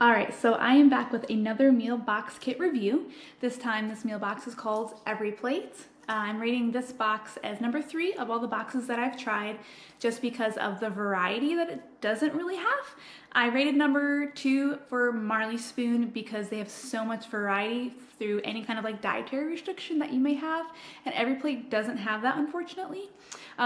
All right, so I am back with another meal box kit review. This time this meal box is called Everyplate. I'm rating this box as number 3 of all the boxes that I've tried just because of the variety that it doesn't really have. I rated number 2 for Marley Spoon because they have so much variety through any kind of like dietary restriction that you may have, and Everyplate doesn't have that, unfortunately.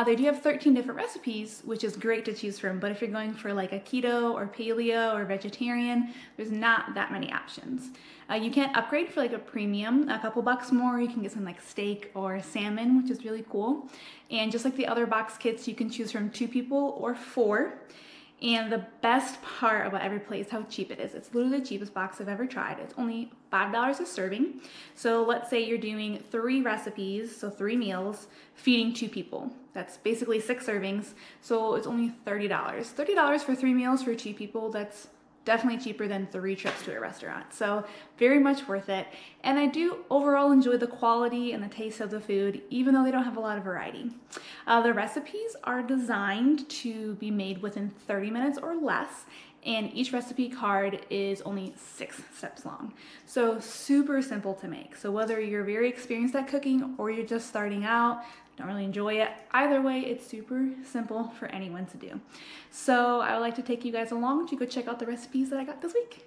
They do have 13 different recipes, which is great to choose from, but if you're going for like a keto or paleo or vegetarian, there's not that many options. You can't upgrade for like a premium, a couple bucks more. You can get some like steak or salmon, which is really cool. And just like the other box kits, you can choose from 2 people or 4. And the best part about Everyplate is how cheap it is. It's literally the cheapest box I've ever tried. It's only $5 a serving. So let's say you're doing 3 recipes, so 3 meals, feeding 2 people. That's basically 6 servings. So it's only $30. $30 for 3 meals for 2 people, that's definitely cheaper than 3 trips to a restaurant. So very much worth it. And I do overall enjoy the quality and the taste of the food, even though they don't have a lot of variety. The recipes are designed to be made within 30 minutes or less, and each recipe card is only 6 steps long. So super simple to make. So whether you're very experienced at cooking or you're just starting out, don't really enjoy it, either way, it's super simple for anyone to do. So I would like to take you guys along to go check out the recipes that I got this week.